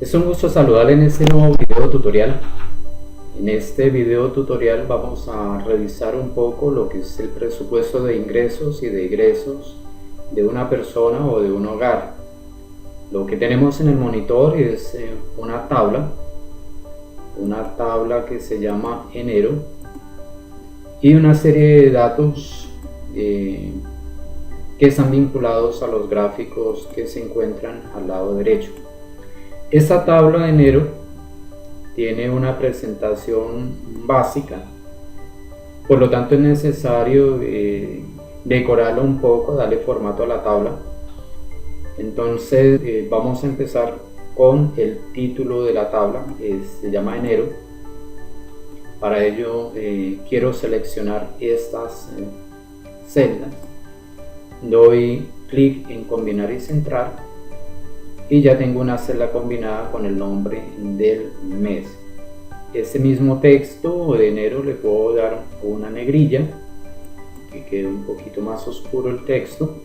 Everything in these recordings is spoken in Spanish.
Es un gusto saludarle en este nuevo video tutorial. En este video tutorial vamos a revisar un poco lo que es el presupuesto de ingresos y de egresos de una persona o de un hogar. Lo que tenemos en el monitor es una tabla que se llama enero y una serie de datos que están vinculados a los gráficos que se encuentran al lado derecho. Esta tabla de enero tiene una presentación básica, por lo tanto es necesario decorarla un poco, darle formato a la tabla. Entonces vamos a empezar con el título de la tabla, que se llama enero. Para ello quiero seleccionar estas celdas, doy clic en combinar y centrar y ya tengo una celda combinada con el nombre del mes. Este mismo texto de enero le puedo dar una negrilla que quede un poquito más oscuro el texto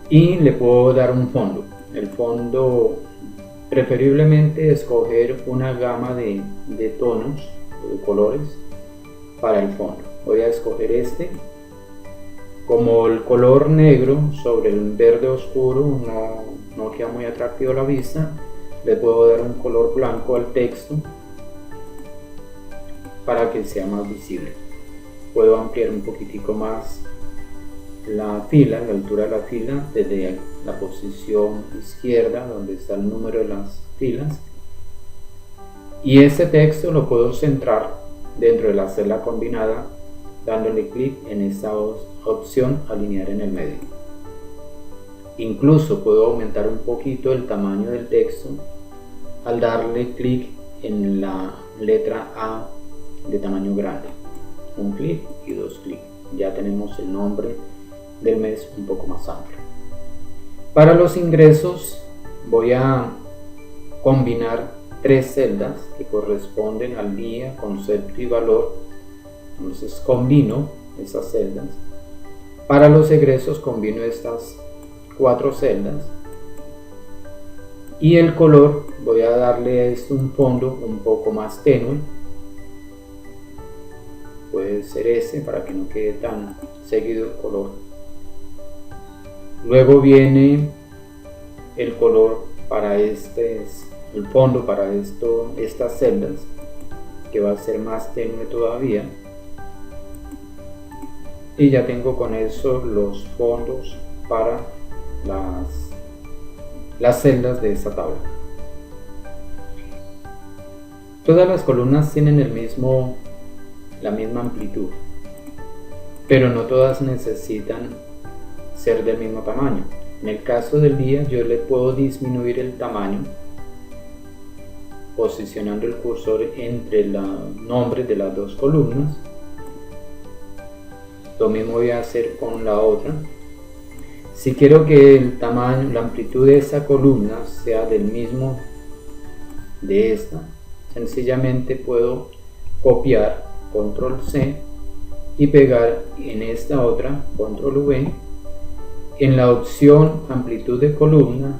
y le puedo dar un fondo. El fondo, preferiblemente escoger una gama de tonos o de colores para el fondo. Voy a escoger este. Como el color negro sobre el verde oscuro no queda muy atractivo a la vista, le puedo dar un color blanco al texto para que sea más visible. Puedo ampliar un poquitico más la fila, la altura de la fila, desde la posición izquierda donde está el número de las filas, y este texto lo puedo centrar dentro de la celda combinada dándole clic en esta opción alinear en el medio. Incluso puedo aumentar un poquito el tamaño del texto al darle clic en la letra A de tamaño grande. Un clic y dos clics. Ya tenemos el nombre del mes un poco más amplio. Para los ingresos voy a combinar tres celdas que corresponden al día, concepto y valor. Entonces combino esas celdas. Para los egresos combino estas cuatro celdas. Y el color, voy a darle a esto un fondo un poco más tenue. Puede ser ese para que no quede tan seguido el color. Luego viene el color para el fondo para estas celdas, que va a ser más tenue todavía. Y ya tengo con eso los fondos para las celdas de esta tabla. Todas las columnas tienen la misma amplitud, pero no todas necesitan ser del mismo tamaño. En el caso del día yo le puedo disminuir el tamaño posicionando el cursor entre los nombres de las dos columnas. Lo mismo voy a hacer con la otra. Si quiero que el tamaño, la amplitud de esa columna sea del mismo de esta, sencillamente puedo copiar, control C, y pegar en esta otra, control V. En la opción amplitud de columna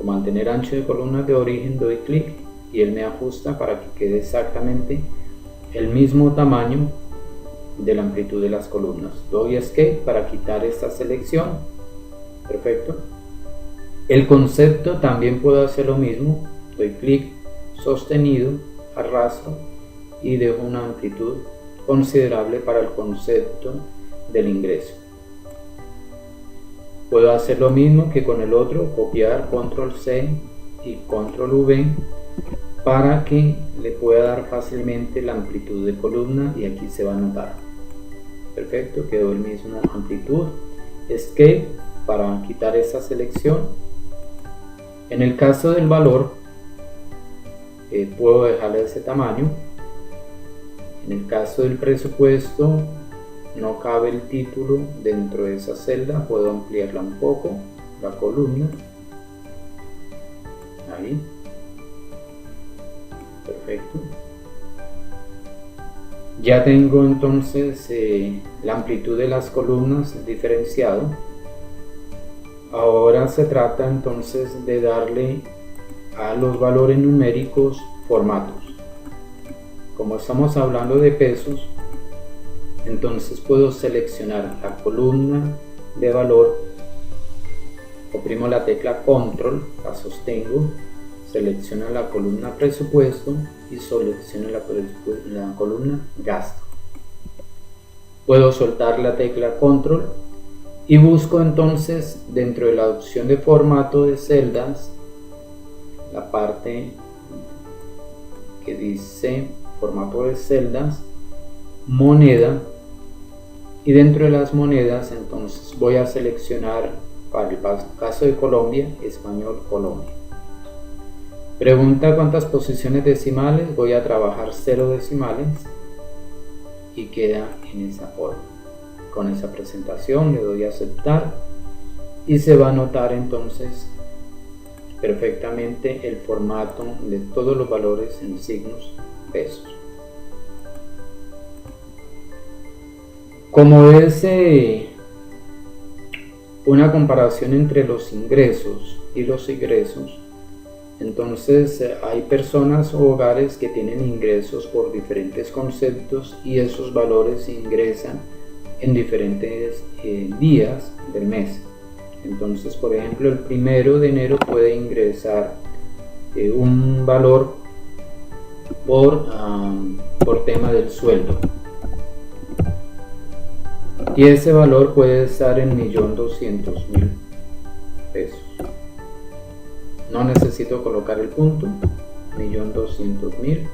o mantener ancho de columna de origen doy clic y él me ajusta para que quede exactamente el mismo tamaño de la amplitud de las columnas. Doy escape para quitar esta selección. Perfecto. El concepto también puedo hacer lo mismo. Doy clic sostenido, arrastro y dejo una amplitud considerable para el concepto del ingreso. Puedo hacer lo mismo que con el otro, copiar, control C y control V para que le pueda dar fácilmente la amplitud de columna, y aquí se va a notar. Perfecto, quedó el mismo amplitud. Escape para quitar esa selección. En el caso del valor puedo dejarle ese tamaño. En el caso del presupuesto no cabe el título dentro de esa celda, puedo ampliarla un poco, la columna. Ahí. Perfecto. Ya tengo entonces la amplitud de las columnas diferenciado. Ahora se trata entonces de darle a los valores numéricos formatos. Como estamos hablando de pesos, entonces puedo seleccionar la columna de valor, oprimo la tecla control, la sostengo, selecciono la columna presupuesto y selecciono la columna gasto. Puedo soltar la tecla control y busco entonces dentro de la opción de formato de celdas la parte que dice formato de celdas, moneda, y dentro de las monedas entonces voy a seleccionar, para el caso de Colombia, español Colombia. Pregunta cuántas posiciones decimales, voy a trabajar 0 decimales y queda en esa forma. Con esa presentación le doy a aceptar y se va a notar entonces perfectamente el formato de todos los valores en signos pesos. Como es una comparación entre los ingresos y los egresos, entonces hay personas o hogares que tienen ingresos por diferentes conceptos y esos valores ingresan en diferentes días del mes. Entonces, por ejemplo, el 1 de enero puede ingresar un valor por tema del sueldo, y ese valor puede estar en 1.200.000 pesos. No necesito colocar el punto, 1.200.000,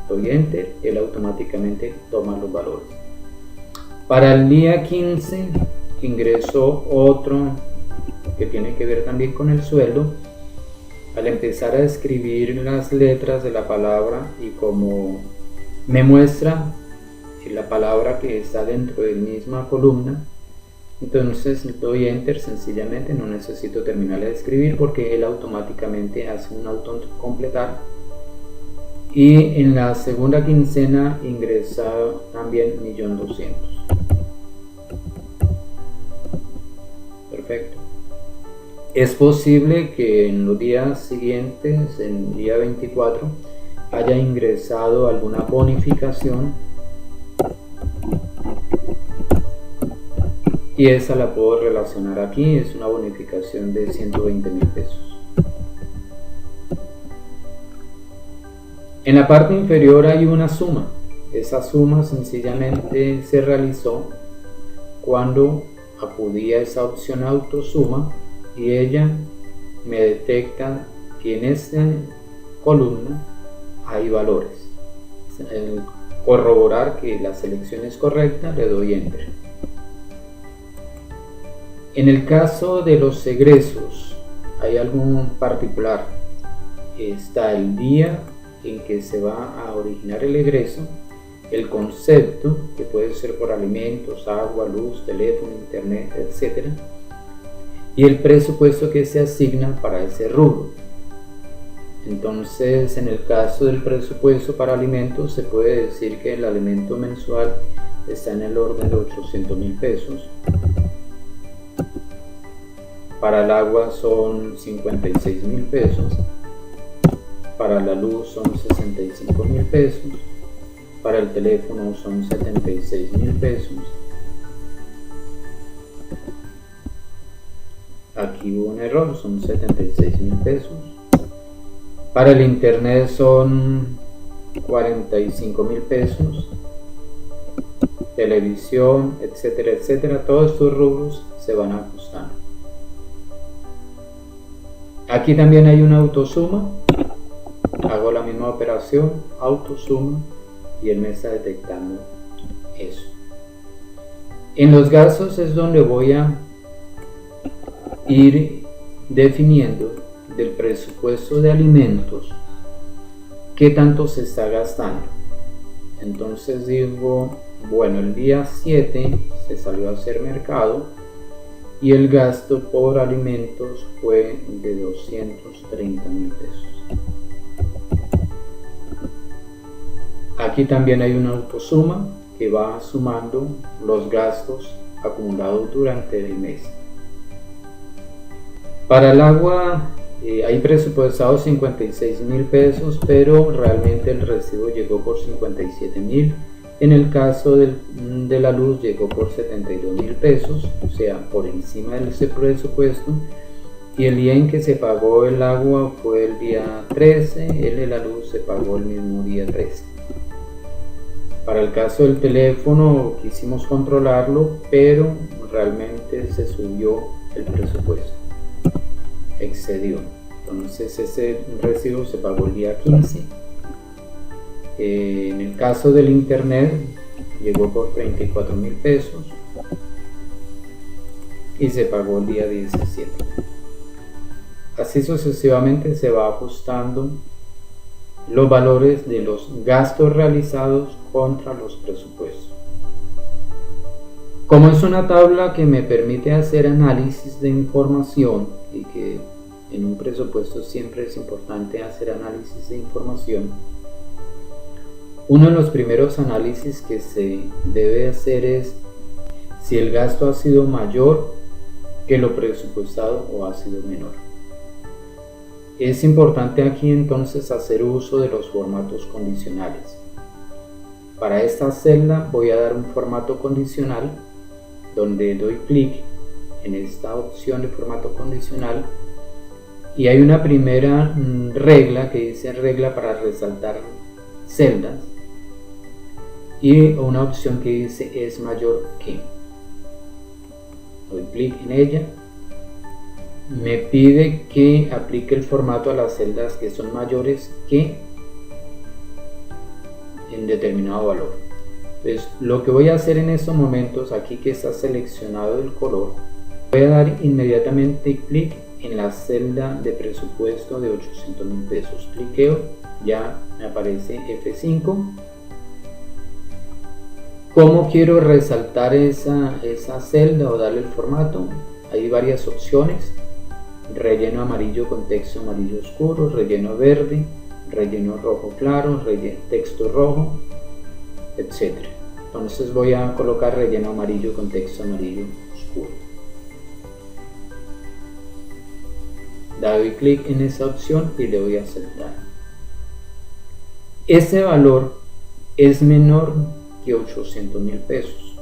doy enter, él automáticamente toma los valores. Para el día 15 ingresó otro que tiene que ver también con el sueldo. Al empezar a escribir las letras de la palabra y como me muestra la palabra que está dentro de la misma columna, entonces doy enter, sencillamente no necesito terminar de escribir porque él automáticamente hace un autocompletar. Y en la segunda quincena ingresa también 1.200.000. Perfecto. Es posible que en los días siguientes, en el día 24, haya ingresado alguna bonificación y esa la puedo relacionar aquí. Es una bonificación de 120.000 pesos. En la parte inferior hay una suma. Esa suma sencillamente se realizó cuando acudí a esa opción autosuma y ella me detecta que en esta columna hay valores. Al corroborar que la selección es correcta, le doy enter. En el caso de los egresos hay algo particular. Está el día en que se va a originar el egreso, el concepto, que puede ser por alimentos, agua, luz, teléfono, internet, etc. Y el presupuesto que se asigna para ese rubro. Entonces, en el caso del presupuesto para alimentos, se puede decir que el alimento mensual está en el orden de 800.000 pesos. Para el agua son 56.000 pesos. Para la luz son 65.000 pesos. Para el teléfono son 76.000 pesos. Aquí hubo un error, son 76.000 pesos. Para el internet son 45.000 pesos. Televisión, etcétera, etcétera. Todos estos rubros se van ajustando. Aquí también hay una autosuma. Hago la misma operación, autosuma, y él me está detectando eso. En los gastos es donde voy a ir definiendo del presupuesto de alimentos qué tanto se está gastando. Entonces digo, bueno, el día 7 se salió a hacer mercado y el gasto por alimentos fue de 230.000 pesos. Aquí también hay una autosuma que va sumando los gastos acumulados durante el mes. Para el agua hay presupuestado 56.000 pesos, pero realmente el recibo llegó por 57.000. En el caso de la luz llegó por 72.000 pesos, o sea, por encima de ese presupuesto. Y el día en que se pagó el agua fue el día 13, el de la luz se pagó el mismo día 13. Para el caso del teléfono quisimos controlarlo, pero realmente se subió el presupuesto, excedió. Entonces ese recibo se pagó el día 15. En el caso del internet llegó por 34.000 pesos y se pagó el día 17. Así sucesivamente se va ajustando los valores de los gastos realizados contra los presupuestos. Como es una tabla que me permite hacer análisis de información, y que en un presupuesto siempre es importante hacer análisis de información, uno de los primeros análisis que se debe hacer es si el gasto ha sido mayor que lo presupuestado o ha sido menor. Es importante aquí entonces hacer uso de los formatos condicionales. Para esta celda voy a dar un formato condicional donde doy clic en esta opción de formato condicional y hay una primera regla que dice regla para resaltar celdas y una opción que dice es mayor que. Doy clic en ella. Me pide que aplique el formato a las celdas que son mayores que en determinado valor. Entonces, lo que voy a hacer en estos momentos, aquí que está seleccionado el color, voy a dar inmediatamente clic en la celda de presupuesto de 800.000 pesos. Cliqueo, ya me aparece F5. ¿Cómo quiero resaltar esa celda o darle el formato? Hay varias opciones. Relleno amarillo con texto amarillo oscuro, relleno verde, relleno rojo claro, texto rojo, etc. Entonces voy a colocar relleno amarillo con texto amarillo oscuro. Doy clic en esa opción y le voy a aceptar. Ese valor es menor que 800.000 pesos,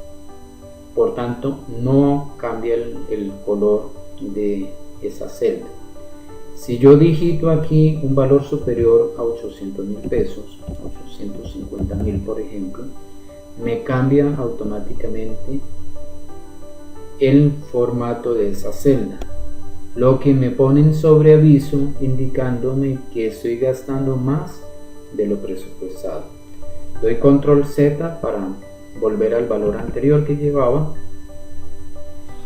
por tanto no cambia el color de esa celda. Si yo digito aquí un valor superior a 800.000 pesos, 850.000 por ejemplo, me cambia automáticamente el formato de esa celda, lo que me pone en sobreaviso indicándome que estoy gastando más de lo presupuestado. Doy control Z para volver al valor anterior que llevaba.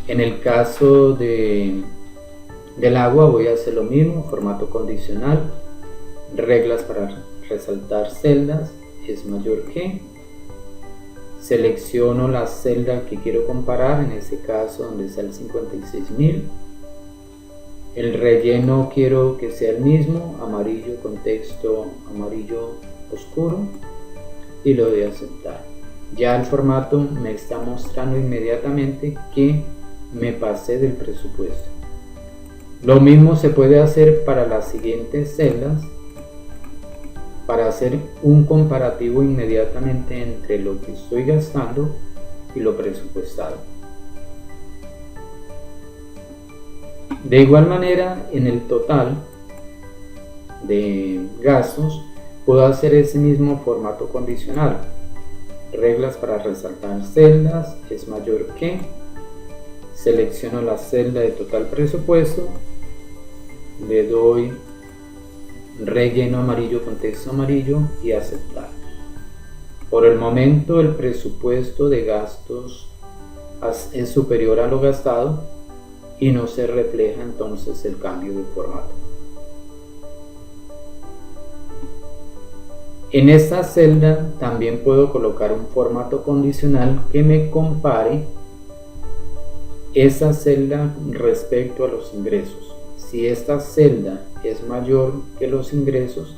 En el caso del agua voy a hacer lo mismo, formato condicional, reglas para resaltar celdas, es mayor que, selecciono la celda que quiero comparar, en este caso donde está el 56.000, el relleno quiero que sea el mismo, amarillo con texto amarillo oscuro, y lo doy a aceptar. Ya el formato me está mostrando inmediatamente que me pasé del presupuesto. Lo mismo se puede hacer para las siguientes celdas para hacer un comparativo inmediatamente entre lo que estoy gastando y lo presupuestado. De igual manera, en el total de gastos puedo hacer ese mismo formato condicional. Reglas para resaltar celdas, es mayor que, selecciono la celda de total presupuesto, le doy relleno amarillo con texto amarillo y aceptar. Por el momento el presupuesto de gastos es superior a lo gastado y no se refleja entonces el cambio de formato. En esta celda también puedo colocar un formato condicional que me compare esa celda respecto a los ingresos. Si esta celda es mayor que los ingresos,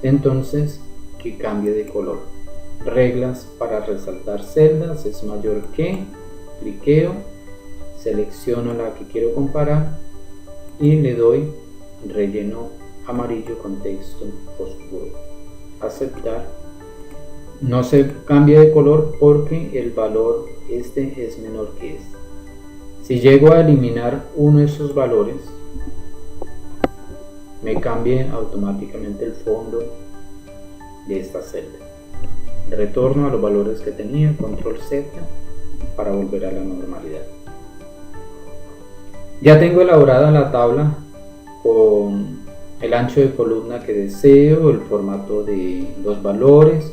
entonces que cambie de color. Reglas para resaltar celdas, es mayor que, cliqueo, selecciono la que quiero comparar y le doy relleno amarillo con texto oscuro. Aceptar. No se cambia de color porque el valor este es menor que este. Si llego a eliminar uno de esos valores, me cambia automáticamente el fondo de esta celda. Retorno a los valores que tenía, control Z, para volver a la normalidad. Ya tengo elaborada la tabla con el ancho de columna que deseo, el formato de los valores,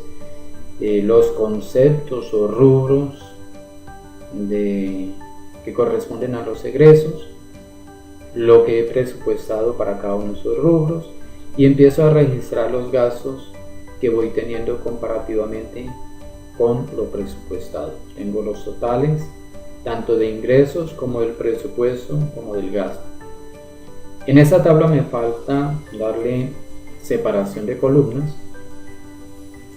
los conceptos o rubros que corresponden a los egresos, lo que he presupuestado para cada uno de esos rubros, y empiezo a registrar los gastos que voy teniendo comparativamente con lo presupuestado. Tengo los totales tanto de ingresos como del presupuesto como del gasto. En esta tabla me falta darle separación de columnas,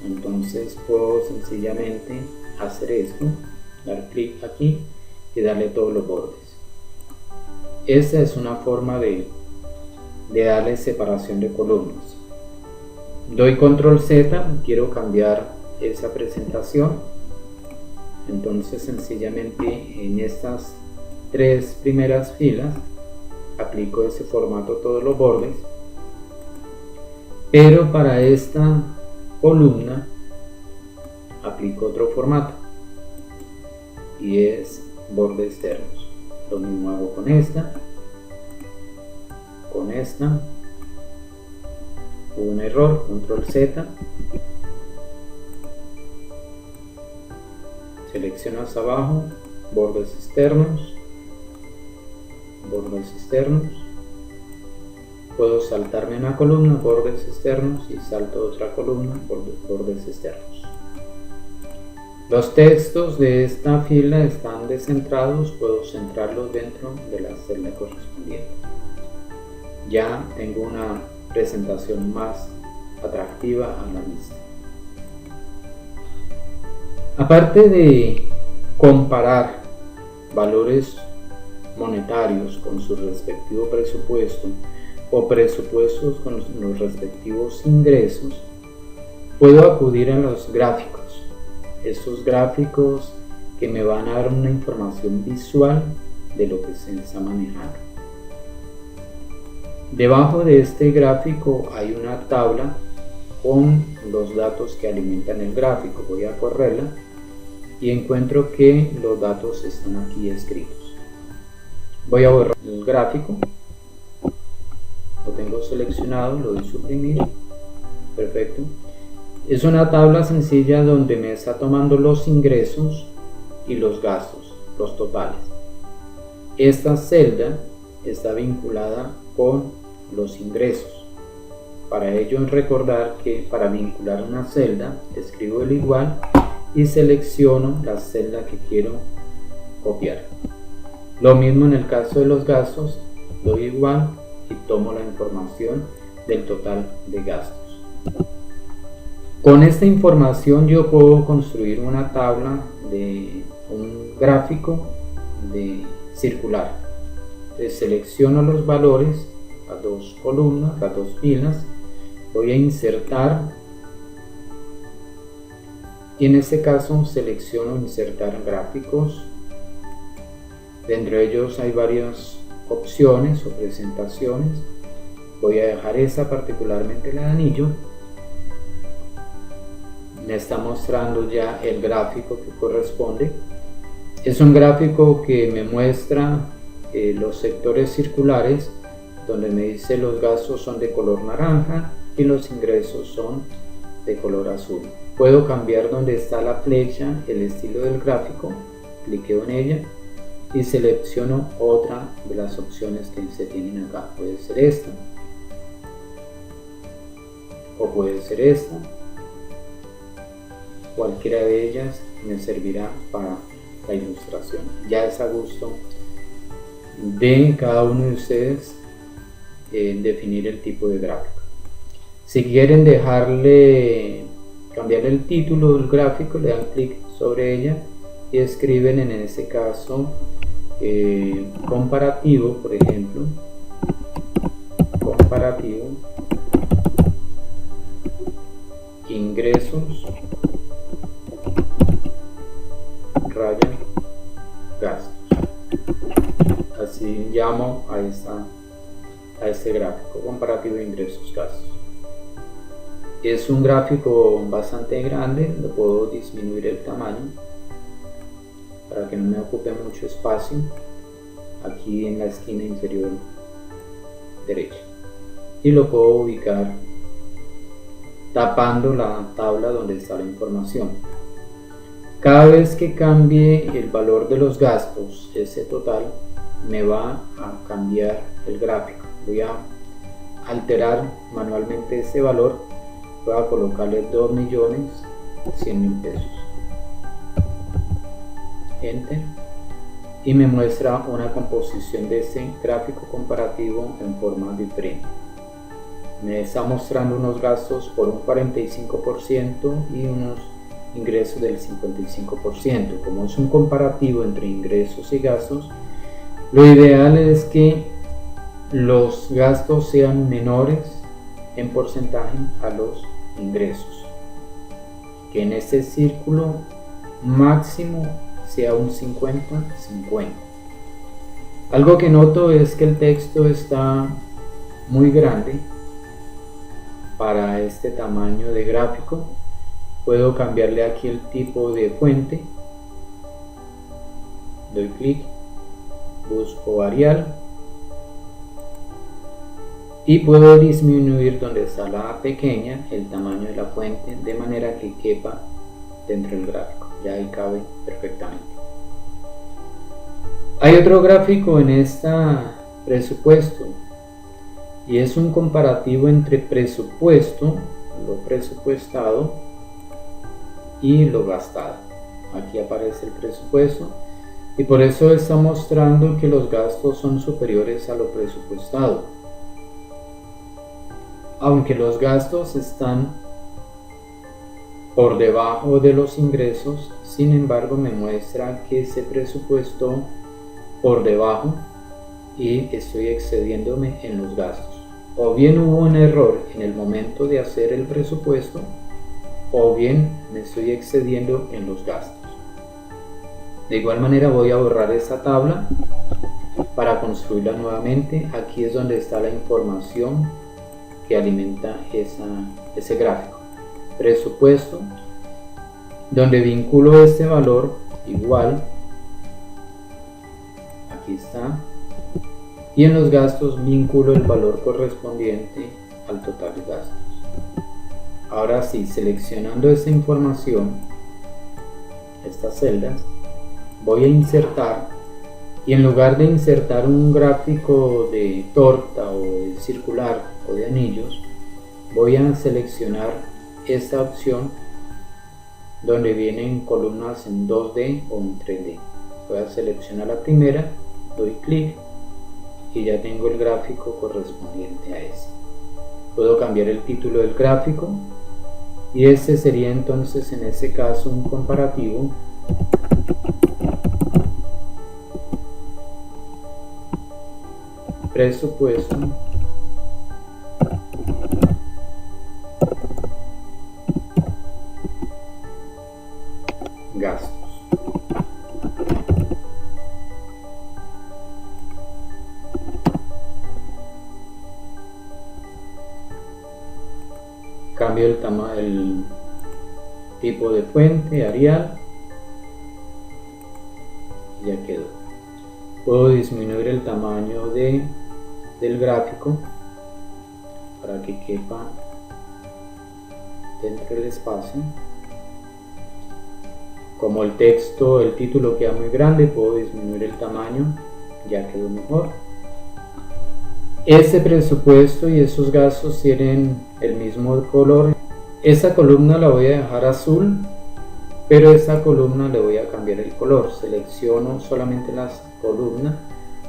entonces puedo sencillamente hacer esto, dar clic aquí y darle todos los bordes. Esta es una forma de darle separación de columnas. Doy control Z, quiero cambiar esa presentación, entonces sencillamente en estas tres primeras filas aplico ese formato todos los bordes, pero para esta columna aplico otro formato y es bordes externos. Lo mismo hago con esta, hubo un error, control Z, selecciono hasta abajo, bordes externos, puedo saltarme una columna, bordes externos, y salto otra columna, bordes externos. Los textos de esta fila están descentrados, puedo centrarlos dentro de la celda correspondiente. Ya tengo una presentación más atractiva a la vista. Aparte de comparar valores monetarios con su respectivo presupuesto o presupuestos con los respectivos ingresos, puedo acudir a los gráficos. Estos gráficos que me van a dar una información visual de lo que se está manejando. Debajo de este gráfico hay una tabla con los datos que alimentan el gráfico. Voy a correrla y encuentro que los datos están aquí escritos. Voy a borrar el gráfico, lo tengo seleccionado, lo doy suprimir, perfecto. Es una tabla sencilla donde me está tomando los ingresos y los gastos, los totales. Esta celda está vinculada con los ingresos. Para ello, recordar que para vincular una celda, escribo el igual y selecciono la celda que quiero copiar. Lo mismo en el caso de los gastos, doy igual y tomo la información del total de gastos. Con esta información yo puedo construir una tabla de un gráfico circular. Entonces, selecciono los valores, las dos columnas, las dos filas, voy a insertar y en este caso selecciono insertar gráficos. Dentro de ellos hay varias opciones o presentaciones. Voy a dejar esta, particularmente la de anillo. Me está mostrando ya el gráfico que corresponde. Es un gráfico que me muestra los sectores circulares, donde me dice los gastos son de color naranja y los ingresos son de color azul. Puedo cambiar donde está la flecha el estilo del gráfico, cliqueo en ella y selecciono otra de las opciones que se tienen acá. Puede ser esta o puede ser esta. Cualquiera de ellas me servirá para la ilustración. Ya es a gusto de cada uno de ustedes definir el tipo de gráfico. Si quieren cambiarle el título del gráfico, le dan clic sobre ella y escriben en este caso comparativo, por ejemplo, comparativo ingresos raya gastos. Así llamo a este gráfico comparativo de ingresos gastos. Es un gráfico bastante grande, lo puedo disminuir el tamaño para que no me ocupe mucho espacio aquí en la esquina inferior derecha, y lo puedo ubicar tapando la tabla donde está la información. Cada vez que cambie el valor de los gastos, ese total, me va a cambiar el gráfico. Voy a alterar manualmente ese valor, voy a colocarle 2.100.000 pesos, enter, y me muestra una composición de ese gráfico comparativo en forma diferente. Me está mostrando unos gastos por un 45% y unos ingresos del 55%. Como es un comparativo entre ingresos y gastos, lo ideal es que los gastos sean menores en porcentaje a los ingresos, que en este círculo máximo sea un 50-50. Algo que noto es que el texto está muy grande para este tamaño de gráfico. Puedo cambiarle aquí el tipo de fuente, doy clic, busco Arial y puedo disminuir donde está la pequeña el tamaño de la fuente de manera que quepa dentro del gráfico. Ya ahí cabe perfectamente. Hay otro gráfico en este presupuesto y es un comparativo entre presupuesto, lo presupuestado, y lo gastado. Aquí aparece el presupuesto y por eso está mostrando que los gastos son superiores a lo presupuestado. Aunque los gastos están por debajo de los ingresos, sin embargo me muestra que se presupuestó por debajo y estoy excediéndome en los gastos. O bien hubo un error en el momento de hacer el presupuesto, o bien me estoy excediendo en los gastos. De igual manera voy a borrar esta tabla para construirla nuevamente. Aquí es donde está la información que alimenta ese gráfico. Presupuesto, donde vinculo este valor igual, aquí está, y en los gastos vinculo el valor correspondiente al total de gastos. Ahora sí, seleccionando esta información, estas celdas, voy a insertar, y en lugar de insertar un gráfico de torta o de circular o de anillos, voy a seleccionar esta opción donde vienen columnas en 2D o en 3D. Voy a seleccionar la primera, doy clic y ya tengo el gráfico correspondiente a este. Puedo cambiar el título del gráfico y este sería entonces en este caso un comparativo presupuesto gastos. Cambio el tipo de fuente, Arial, y ya quedó. Puedo disminuir el tamaño del gráfico para que quepa dentro del espacio. Como el texto, el título queda muy grande, puedo disminuir el tamaño, ya quedó mejor. Este presupuesto y esos gastos tienen el mismo color. Esta columna la voy a dejar azul, pero esta columna le voy a cambiar el color. Selecciono solamente las columnas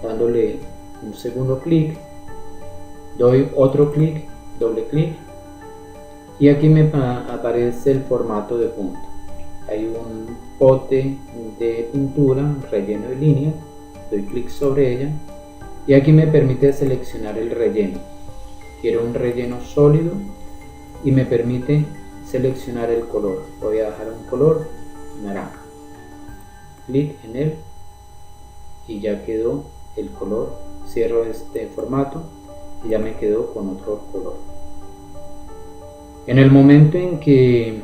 dándole un segundo clic, doy otro clic, doble clic, y aquí me aparece el formato de punto. Hay un pote de pintura relleno de líneas, doy clic sobre ella y aquí me permite seleccionar el relleno. quiero un relleno sólido y me permite seleccionar el color. Voy a dejar un color naranja, clic en él y ya quedó el color. Cierro este formato y ya me quedó con otro color. En el momento en que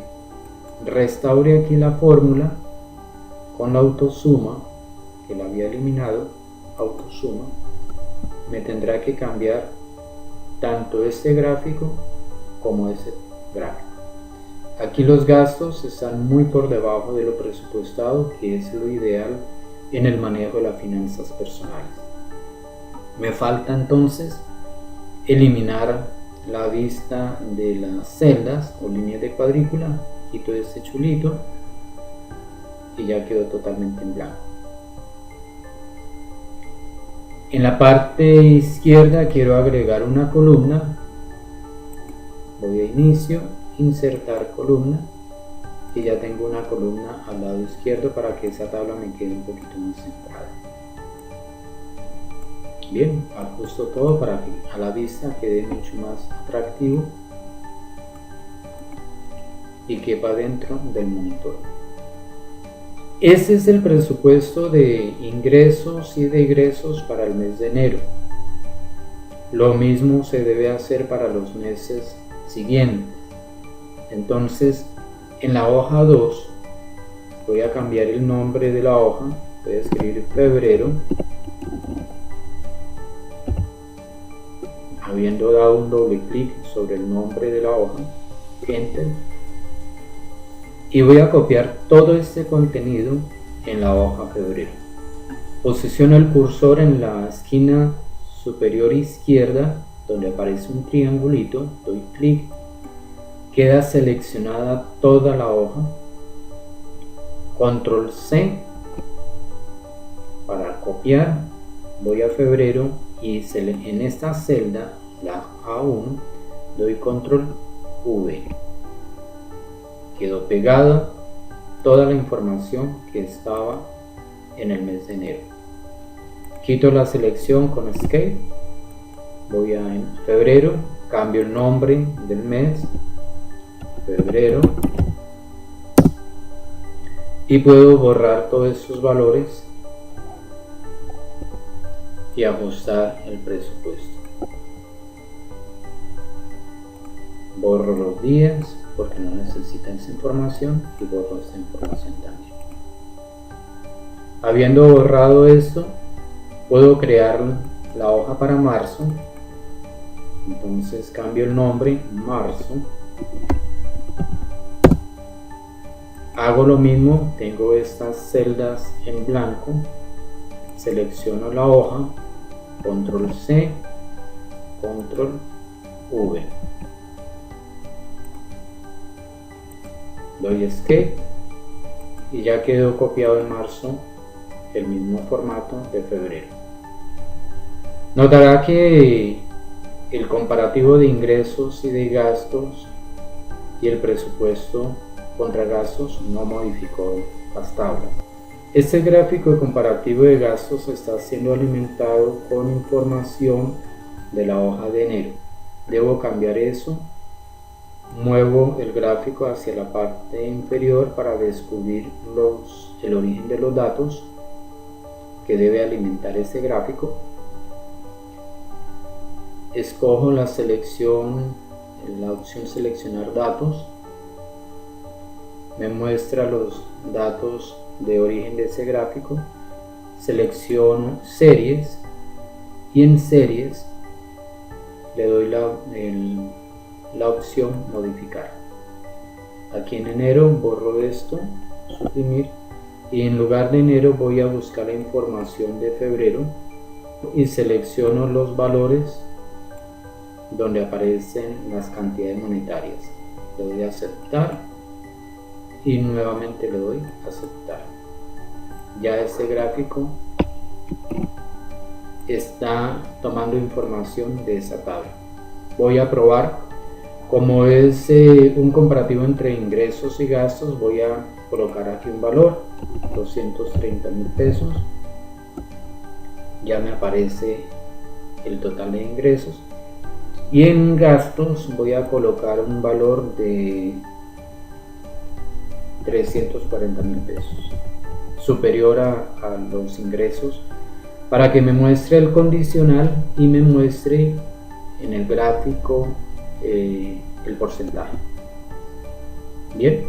restaure aquí la fórmula con la autosuma, que la había eliminado, autosuma, me tendrá que cambiar tanto este gráfico como ese gráfico. Aquí los gastos están muy por debajo de lo presupuestado, que es lo ideal en el manejo de las finanzas personales. Me falta entonces eliminar la vista de las celdas o líneas de cuadrícula. Quito este chulito y ya quedó totalmente en blanco. En la parte izquierda quiero agregar una columna. Voy a inicio, insertar columna y ya tengo una columna al lado izquierdo para que esa tabla me quede un poquito más centrada. Bien, ajusto todo para que a la vista quede mucho más atractivo y quepa dentro del monitor. Ese es el presupuesto de ingresos y de egresos para el mes de enero. Lo mismo se debe hacer para los meses siguientes. Entonces, en la hoja 2 voy a cambiar el nombre de la hoja. Voy a escribir febrero, habiendo dado un doble clic sobre el nombre de la hoja, enter, y voy a copiar todo este contenido en la hoja febrero. Posiciono el cursor en la esquina superior izquierda donde aparece un triangulito, doy clic, queda seleccionada toda la hoja, control C para copiar, voy a febrero y en esta celda, la A1, doy control V. Quedó pegada toda la información que estaba en el mes de enero. Quito la selección con Escape, voy a febrero, cambio el nombre del mes, febrero, y puedo borrar todos estos valores y ajustar el presupuesto. Borro los días porque no necesita esa información y borro esta información también. Habiendo borrado esto, puedo crear la hoja para marzo. Entonces cambio el nombre, marzo. Hago lo mismo, tengo estas celdas en blanco, selecciono la hoja, control C, control V. Doy escape y ya quedó copiado en marzo el mismo formato de febrero. Notará que el comparativo de ingresos y de gastos y el presupuesto contra gastos no modificó las tablas. Este gráfico de comparativo de gastos está siendo alimentado con información de la hoja de enero. Debo cambiar eso. Muevo el gráfico hacia la parte inferior para descubrir el origen de los datos que debe alimentar este gráfico. Escojo la opción seleccionar datos. Me muestra los datos de origen de ese gráfico. Selecciono series y en series le doy la opción modificar. Aquí en enero borro esto, suprimir, y en lugar de enero voy a buscar la información de febrero y selecciono los valores donde aparecen las cantidades monetarias. Le doy a aceptar y nuevamente le doy a aceptar. Ya este gráfico está tomando información de esa tabla. Voy a probar. Como es un comparativo entre ingresos y gastos, voy a colocar aquí un valor, 230.000 pesos. Ya me aparece el total de ingresos Y en gastos voy a colocar un valor de 340.000 pesos, superior a los ingresos, para que me muestre el condicional y me muestre en el gráfico el porcentaje. Bien,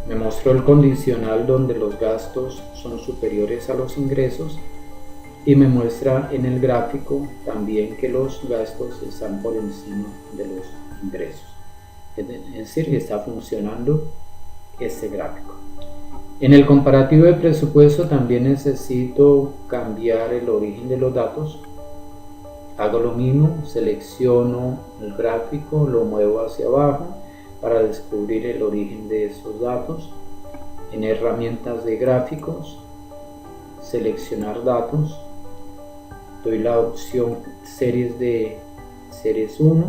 me mostró el condicional donde los gastos son superiores a los ingresos y me muestra en el gráfico también que los gastos están por encima de los ingresos. Es decir, que está funcionando este gráfico. En el comparativo de presupuesto también necesito cambiar el origen de los datos. Hago lo mismo, selecciono el gráfico, lo muevo hacia abajo para descubrir el origen de esos datos. En herramientas de gráficos, seleccionar datos, doy la opción series 1,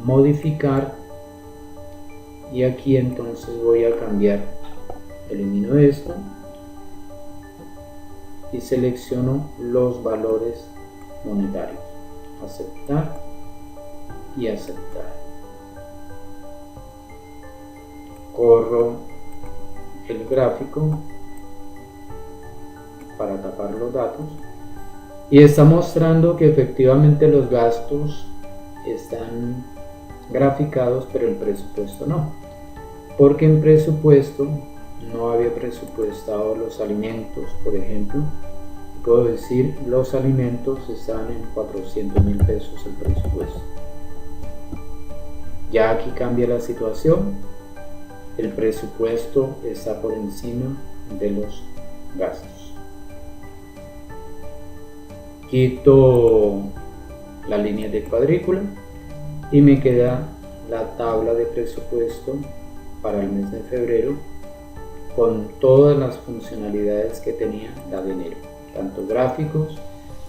modificar, y aquí entonces voy a cambiar, elimino esto y selecciono los valores monetarios, aceptar y aceptar. Corro el gráfico para tapar los datos y está mostrando que efectivamente los gastos están graficados, pero el presupuesto no, porque en presupuesto no había presupuestado los alimentos. Por ejemplo, puedo decir los alimentos están en 400.000 pesos el presupuesto. Ya aquí cambia la situación, el presupuesto está por encima de los gastos. Quito la línea de cuadrícula y me queda la tabla de presupuesto para el mes de febrero con todas las funcionalidades que tenía la de enero, tanto gráficos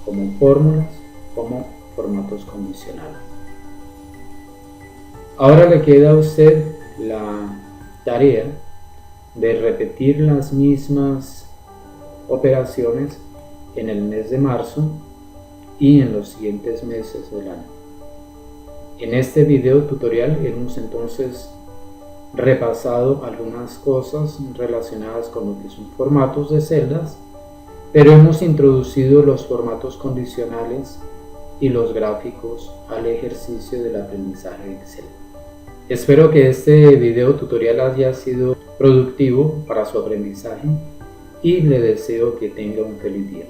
como fórmulas como formatos condicionales. Ahora le queda a usted la tarea de repetir las mismas operaciones en el mes de marzo y en los siguientes meses del año. En este video tutorial hemos entonces repasado algunas cosas relacionadas con lo que son formatos de celdas, pero hemos introducido los formatos condicionales y los gráficos al ejercicio del aprendizaje de Excel. Espero que este video tutorial haya sido productivo para su aprendizaje y le deseo que tenga un feliz día.